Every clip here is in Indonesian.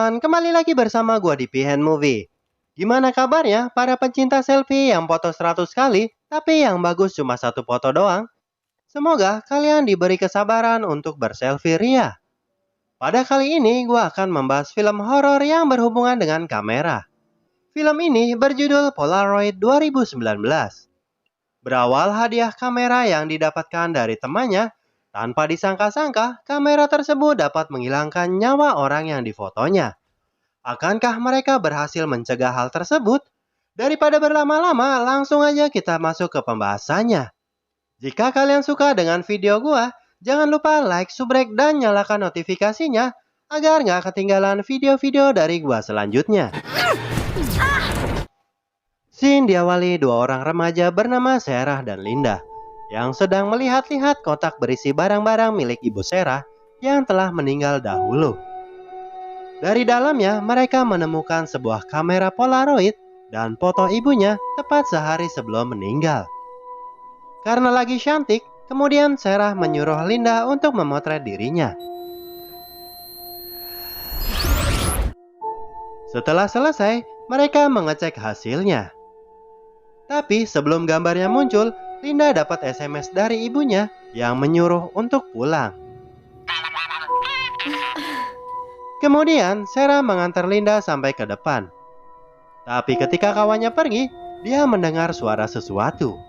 teman-teman, kembali lagi bersama gua di Pihen Movie. Gimana kabarnya para pencinta selfie yang foto 100 kali, tapi yang bagus cuma satu foto doang? Semoga kalian diberi kesabaran untuk berselfie ria. Pada kali ini gua akan membahas film horor yang berhubungan dengan kamera. Film ini berjudul Polaroid 2019. Berawal hadiah kamera yang didapatkan dari temannya, tanpa disangka-sangka, kamera tersebut dapat menghilangkan nyawa orang yang difotonya. Akankah mereka berhasil mencegah hal tersebut? Daripada berlama-lama, langsung aja kita masuk ke pembahasannya. Jika kalian suka dengan video gua, jangan lupa like, subrek, dan nyalakan notifikasinya agar nggak ketinggalan video-video dari gua selanjutnya. Scene diawali dua orang remaja bernama Sarah dan Linda yang sedang melihat-lihat kotak berisi barang-barang milik ibu Sarah yang telah meninggal dahulu. Dari dalamnya mereka menemukan sebuah kamera Polaroid dan foto ibunya tepat sehari sebelum meninggal. Karena lagi cantik, kemudian Sarah menyuruh Linda untuk memotret dirinya. Setelah selesai, mereka mengecek hasilnya. Tapi sebelum gambarnya muncul, Linda dapat SMS dari ibunya yang menyuruh untuk pulang. Kemudian, Sarah mengantar Linda sampai ke depan. Tapi ketika kawannya pergi, dia mendengar suara sesuatu.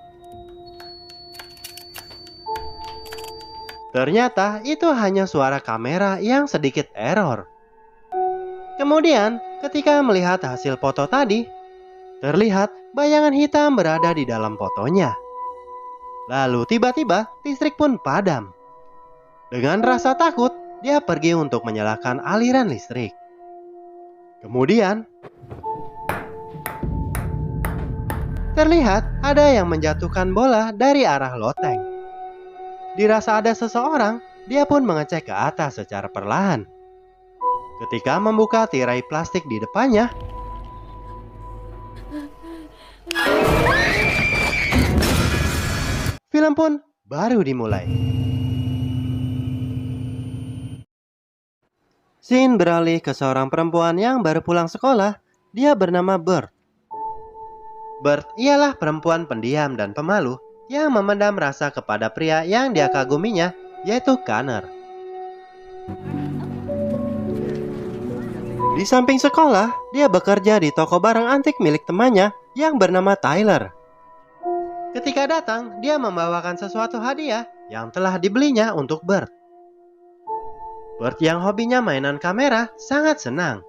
Ternyata itu hanya suara kamera yang sedikit error. Kemudian, ketika melihat hasil foto tadi, terlihat bayangan hitam berada di dalam fotonya. Lalu tiba-tiba listrik pun padam. Dengan rasa takut, dia pergi untuk menyalakan aliran listrik. Kemudian, terlihat ada yang menjatuhkan bola dari arah loteng. Dirasa ada seseorang, dia pun mengecek ke atas secara perlahan. Ketika membuka tirai plastik di depannya, film pun baru dimulai. Scene beralih ke seorang perempuan yang baru pulang sekolah. Dia bernama Bert. Bert ialah perempuan pendiam dan pemalu yang memendam rasa kepada pria yang dia kaguminya, yaitu Connor. Di samping sekolah, dia bekerja di toko barang antik milik temannya yang bernama Tyler. Ketika datang, dia membawakan sesuatu hadiah yang telah dibelinya untuk Bert. Bert yang hobinya mainan kamera sangat senang.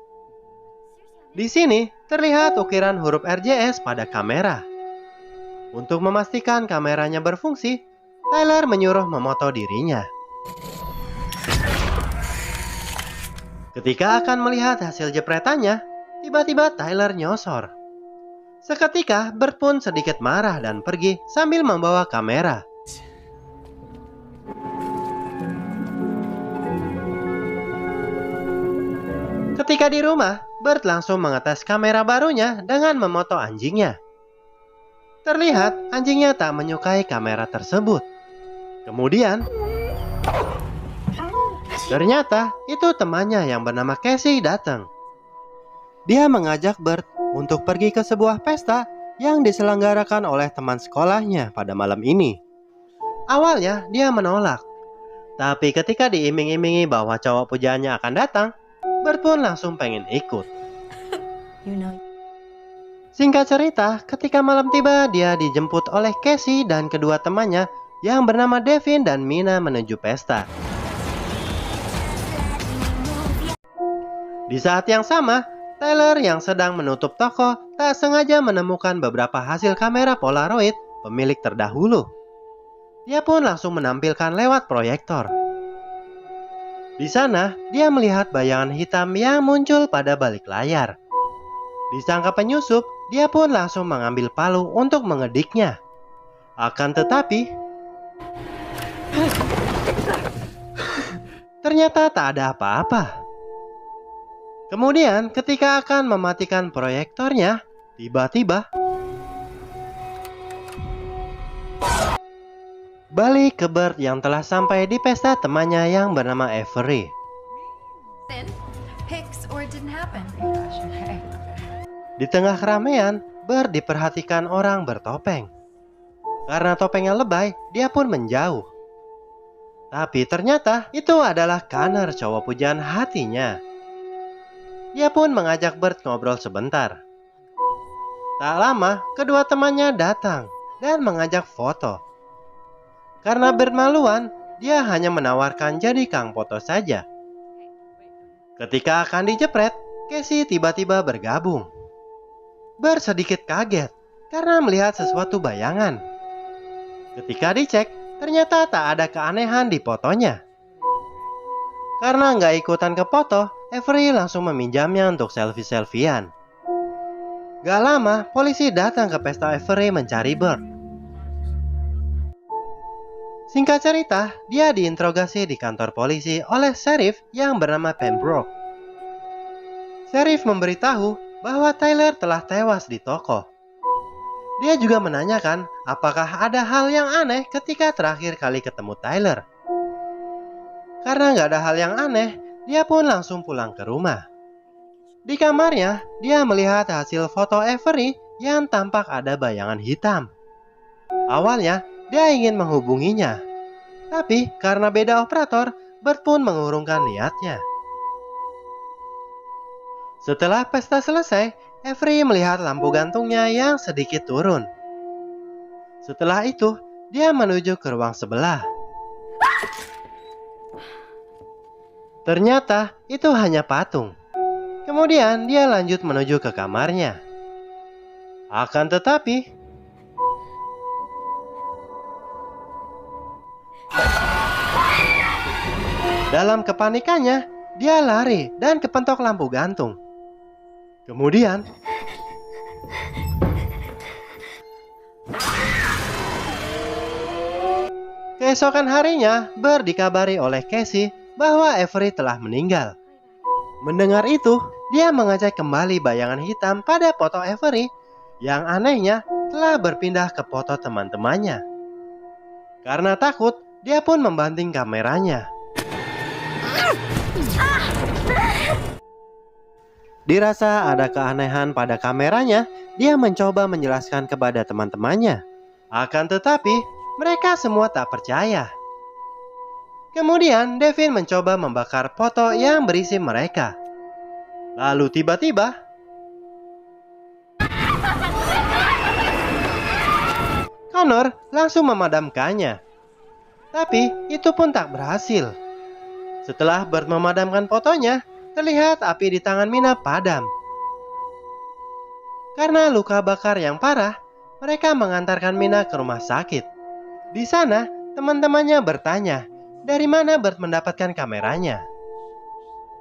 Di sini terlihat ukiran huruf RJS pada kamera. Untuk memastikan kameranya berfungsi, Tyler menyuruh memoto dirinya. Ketika akan melihat hasil jepretannya, tiba-tiba Tyler nyosor. Seketika Bert pun sedikit marah dan pergi sambil membawa kamera. Ketika di rumah, Bert langsung mengetes kamera barunya dengan memoto anjingnya. Terlihat anjingnya tak menyukai kamera tersebut. Kemudian, ternyata itu temannya yang bernama Casey datang. Dia mengajak Bert untuk pergi ke sebuah pesta yang diselenggarakan oleh teman sekolahnya pada malam ini. Awalnya dia menolak, tapi ketika diiming-imingi bahwa cowok pujaannya akan datang, Bert pun langsung pengen ikut. Singkat cerita, ketika malam tiba, dia dijemput oleh Casey dan kedua temannya yang bernama Devin dan Mina menuju pesta. Di saat yang sama, Tyler yang sedang menutup toko tak sengaja menemukan beberapa hasil kamera Polaroid pemilik terdahulu. Dia pun langsung menampilkan lewat proyektor. Di sana, dia melihat bayangan hitam yang muncul pada balik layar. Disangka penyusup, dia pun langsung mengambil palu untuk mengediknya. Akan tetapi, ternyata tak ada apa-apa. Kemudian ketika akan mematikan proyektornya, tiba-tiba balik ke Bert yang telah sampai di pesta temannya yang bernama Avery. pics or it didn't happen. Okay. Di tengah keramaian, Bert diperhatikan orang bertopeng. Karena topengnya lebay, dia pun menjauh. Tapi ternyata itu adalah Connor, cowok pujaan hatinya. Dia pun mengajak Bert ngobrol sebentar. Tak lama, kedua temannya datang dan mengajak foto. Karena Bert maluan, dia hanya menawarkan jadi kang foto saja. Ketika akan dijepret, Casey tiba-tiba bergabung. Bert sedikit kaget karena melihat sesuatu bayangan. Ketika dicek, ternyata tak ada keanehan di fotonya. Karena nggak ikutan ke foto, Avery langsung meminjamnya untuk selfie-selfian. Gak lama, polisi datang ke pesta Avery mencari Bert. Singkat cerita, dia diinterogasi di kantor polisi oleh sheriff yang bernama Pembroke. Sheriff memberitahu bahwa Tyler telah tewas di toko. Dia juga menanyakan apakah ada hal yang aneh ketika terakhir kali ketemu Tyler. Karena nggak ada hal yang aneh, dia pun langsung pulang ke rumah. Di kamarnya, dia melihat hasil foto Avery yang tampak ada bayangan hitam. Awalnya, dia ingin menghubunginya. Tapi karena beda operator, Bert pun mengurungkan niatnya. Setelah pesta selesai, Avery melihat lampu gantungnya yang sedikit turun. Setelah itu, dia menuju ke ruang sebelah. Ternyata itu hanya patung. Kemudian dia lanjut menuju ke kamarnya. Akan tetapi, dalam kepanikannya, dia lari dan kepentok lampu gantung. Kemudian, keesokan harinya, Bert dikabari oleh Casey bahwa Avery telah meninggal. Mendengar itu, dia mengecek kembali bayangan hitam pada foto Avery yang anehnya telah berpindah ke foto teman-temannya. Karena takut, dia pun membanting kameranya. Dirasa ada keanehan pada kameranya, dia mencoba menjelaskan kepada teman-temannya. Akan tetapi, mereka semua tak percaya. Kemudian, Devin mencoba membakar foto yang berisi mereka. Lalu tiba-tiba, Connor langsung memadamkannya. Tapi, itu pun tak berhasil. Setelah Bert memadamkan fotonya, terlihat api di tangan Mina padam. Karena luka bakar yang parah, mereka mengantarkan Mina ke rumah sakit. Di sana, teman-temannya bertanya, dari mana Bert mendapatkan kameranya.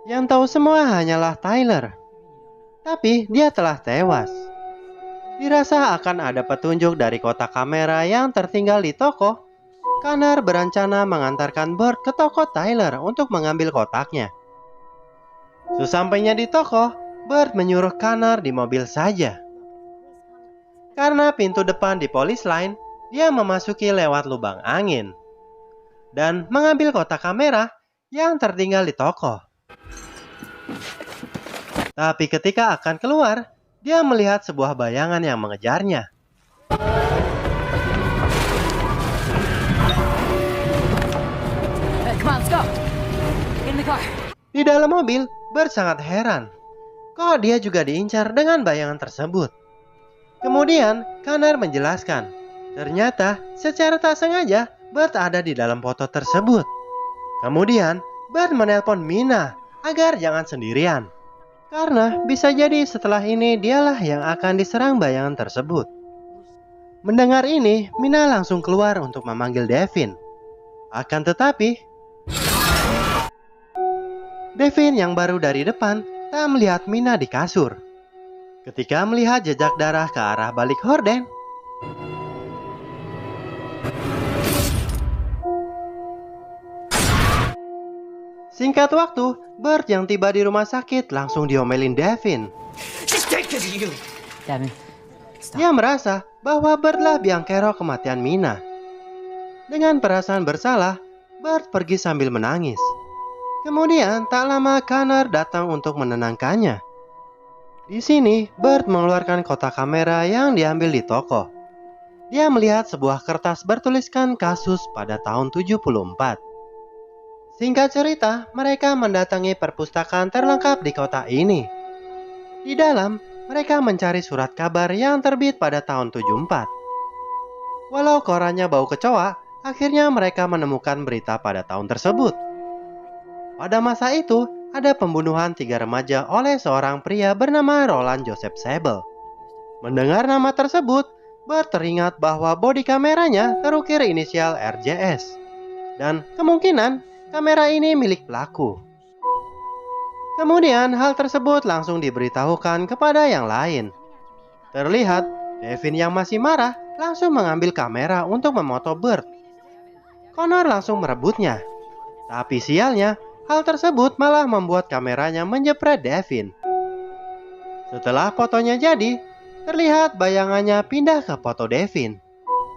Yang tahu semua hanyalah Tyler. Tapi dia telah tewas. Dirasa akan ada petunjuk dari kotak kamera yang tertinggal di toko. Connor berencana mengantarkan Bert ke toko Tyler untuk mengambil kotaknya. Sesampainya di toko, Bert menyuruh Connor di mobil saja. Karena pintu depan di police line, dia memasuki lewat lubang angin dan mengambil kotak kamera yang tertinggal di toko. Tapi ketika akan keluar, dia melihat sebuah bayangan yang mengejarnya. Come on, let's go. Get in the car. Di dalam mobil, Bert sangat heran. Kok dia juga diincar dengan bayangan tersebut? Kemudian, Connor menjelaskan. Ternyata, secara tak sengaja, Bert ada di dalam foto tersebut. Kemudian, Bert menelpon Mina agar jangan sendirian. Karena bisa jadi setelah ini dialah yang akan diserang bayangan tersebut. Mendengar ini, Mina langsung keluar untuk memanggil Devin. Akan tetapi, Devin yang baru dari depan tak melihat Mina di kasur. Ketika melihat jejak darah ke arah balik horden, singkat waktu, Bert yang tiba di rumah sakit langsung diomelin Devin. Devin, Dia merasa bahwa Bert lah biang kerok kematian Mina. Dengan perasaan bersalah, Bert pergi sambil menangis. Kemudian tak lama Connor datang untuk menenangkannya. Di sini, Bert mengeluarkan kotak kamera yang diambil di toko. Dia melihat sebuah kertas bertuliskan kasus pada tahun 74. Singkat cerita, mereka mendatangi perpustakaan terlengkap di kota ini. Di dalam, mereka mencari surat kabar yang terbit pada tahun 74. Walau korannya bau kecoa, akhirnya mereka menemukan berita pada tahun tersebut. Pada masa itu, ada pembunuhan 3 remaja oleh seorang pria bernama Roland Joseph Sable. Mendengar nama tersebut, Bert teringat bahwa bodi kameranya terukir inisial RJS. Dan kemungkinan kamera ini milik pelaku. Kemudian hal tersebut langsung diberitahukan kepada yang lain. Terlihat, Devin yang masih marah langsung mengambil kamera untuk memoto Bert. Connor langsung merebutnya. Tapi sialnya, hal tersebut malah membuat kameranya menjepret Devin. Setelah fotonya jadi, terlihat bayangannya pindah ke foto Devin.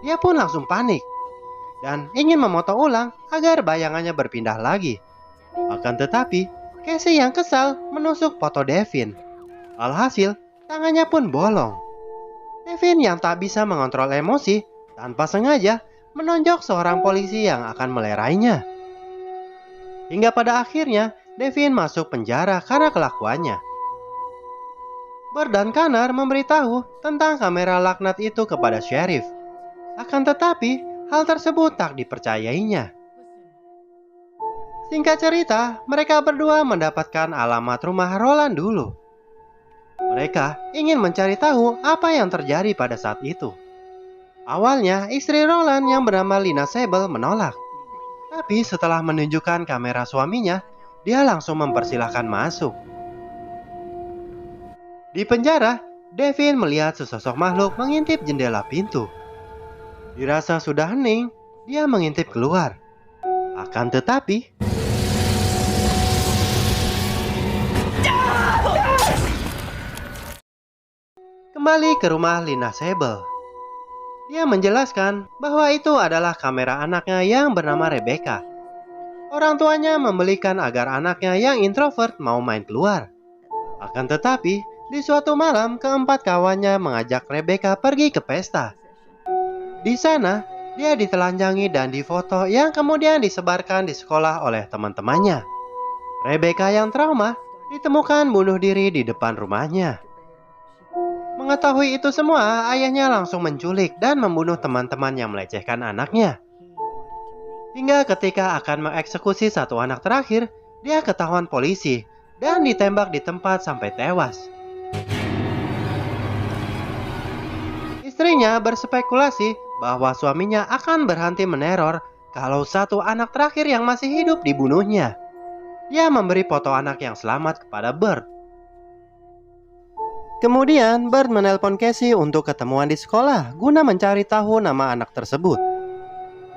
Dia pun langsung panik dan ingin memoto ulang agar bayangannya berpindah lagi. Akan tetapi, Casey yang kesal menusuk foto Devin. Alhasil, tangannya pun bolong. Devin yang tak bisa mengontrol emosi, tanpa sengaja menonjok seorang polisi yang akan melerainya. Hingga pada akhirnya, Devin masuk penjara karena kelakuannya. Bert dan Connor memberitahu tentang kamera laknat itu kepada sheriff. Akan tetapi, hal tersebut tak dipercayainya. Singkat cerita, mereka berdua mendapatkan alamat rumah Roland dulu. Mereka ingin mencari tahu apa yang terjadi pada saat itu. Awalnya, istri Roland yang bernama Lina Sable menolak. Tapi setelah menunjukkan kamera suaminya, dia langsung mempersilahkan masuk. Di penjara, Devin melihat sesosok makhluk mengintip jendela pintu. Dirasa sudah hening, dia mengintip keluar. Akan tetapi, kembali ke rumah Lina Sable. Dia menjelaskan bahwa itu adalah kamera anaknya yang bernama Rebecca. Orang tuanya membelikan agar anaknya yang introvert mau main keluar. Akan tetapi, di suatu malam keempat kawannya mengajak Rebecca pergi ke pesta. Di sana, dia ditelanjangi dan difoto yang kemudian disebarkan di sekolah oleh teman-temannya. Rebecca yang trauma ditemukan bunuh diri di depan rumahnya. Mengetahui itu semua, ayahnya langsung menculik dan membunuh teman-teman yang melecehkan anaknya. Hingga ketika akan mengeksekusi satu anak terakhir, dia ketahuan polisi dan ditembak di tempat sampai tewas. Istrinya berspekulasi bahwa suaminya akan berhenti meneror kalau satu anak terakhir yang masih hidup dibunuhnya. Dia memberi foto anak yang selamat kepada Bert. Kemudian Bert menelpon Casey untuk ketemuan di sekolah guna mencari tahu nama anak tersebut.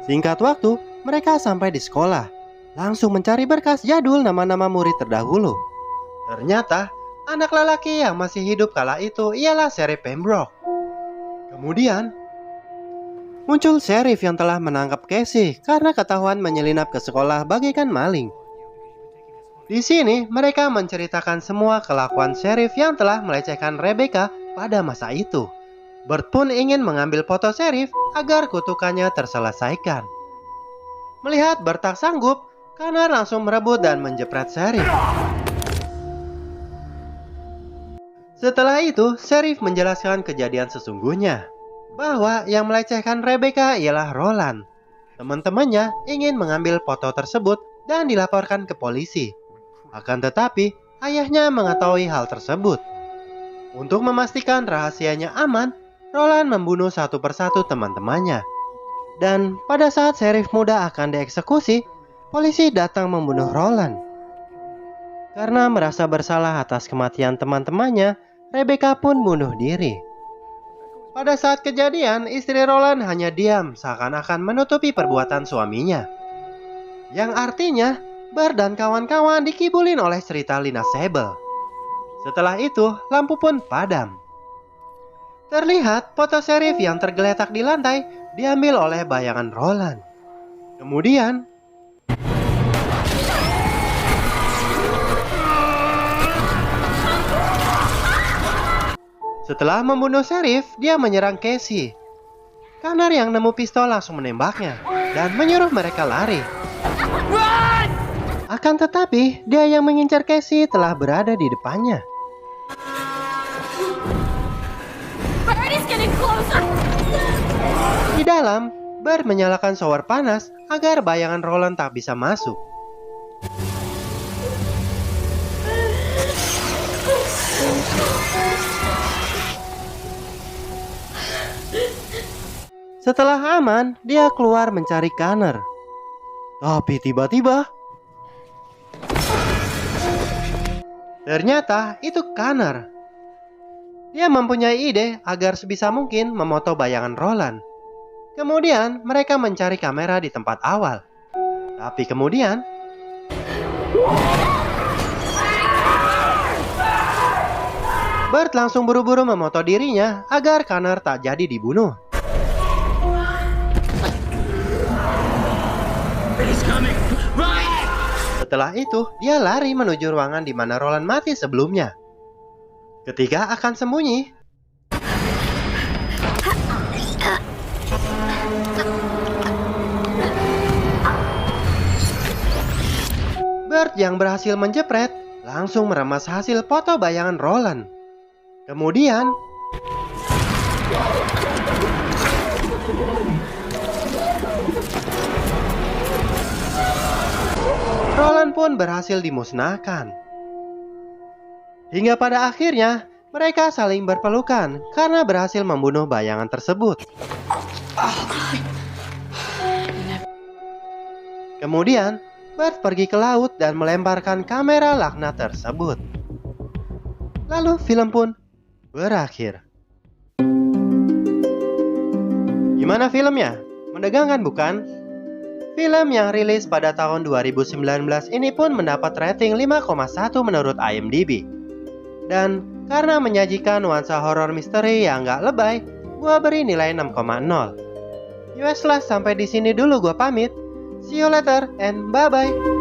Singkat waktu, mereka sampai di sekolah, langsung mencari berkas jadul nama-nama murid terdahulu. Ternyata, anak lelaki yang masih hidup kala itu ialah Sheriff Pembroke. Kemudian, muncul sheriff yang telah menangkap Casey karena ketahuan menyelinap ke sekolah bagaikan maling. Di sini, mereka menceritakan semua kelakuan sheriff yang telah melecehkan Rebecca pada masa itu. Bert pun ingin mengambil foto sheriff agar kutukannya terselesaikan. Melihat Bert tak sanggup, Connor langsung merebut dan menjepret sheriff. Setelah itu, sheriff menjelaskan kejadian sesungguhnya, bahwa yang melecehkan Rebecca ialah Roland. Teman-temannya ingin mengambil foto tersebut dan dilaporkan ke polisi. Akan tetapi, ayahnya mengetahui hal tersebut. Untuk memastikan rahasianya aman, Roland membunuh satu persatu teman-temannya. Dan pada saat sheriff muda akan dieksekusi, polisi datang membunuh Roland. Karena merasa bersalah atas kematian teman-temannya, Rebecca pun bunuh diri. Pada saat kejadian, istri Roland hanya diam seakan-akan menutupi perbuatan suaminya. Yang artinya, Bert dan kawan-kawan dikibulin oleh cerita Lina Sable. Setelah itu, lampu pun padam. Terlihat foto sheriff yang tergeletak di lantai diambil oleh bayangan Roland. Kemudian, Setelah membunuh sheriff, dia menyerang Casey. Connor yang nemu pistol langsung menembaknya dan menyuruh mereka lari. Akan tetapi, dia yang mengincar Casey telah berada di depannya. Birdie's getting closer! Di dalam, Bert menyalakan shower panas agar bayangan Roland tak bisa masuk. Setelah aman, dia keluar mencari Connor. Tapi tiba-tiba, ternyata itu Connor. Dia mempunyai ide agar sebisa mungkin memoto bayangan Roland. Kemudian mereka mencari kamera di tempat awal. Tapi kemudian, Bert langsung buru-buru memoto dirinya agar Connor tak jadi dibunuh. Setelah itu, dia lari menuju ruangan di mana Roland mati sebelumnya. Ketika akan sembunyi, Bert yang berhasil menjepret langsung meremas hasil foto bayangan Roland. Kemudian, Roland pun berhasil dimusnahkan. Hingga pada akhirnya, mereka saling berpelukan karena berhasil membunuh bayangan tersebut. Kemudian, Bert pergi ke laut dan melemparkan kamera laknat tersebut. Lalu film pun berakhir. Gimana filmnya? Menegangkan bukan? Film yang rilis pada tahun 2019 ini pun mendapat rating 5,1 menurut IMDb. Dan karena menyajikan nuansa horor misteri yang gak lebay, gua beri nilai 6,0. Yowes lah, sampai di sini dulu gua pamit. See you later and bye-bye.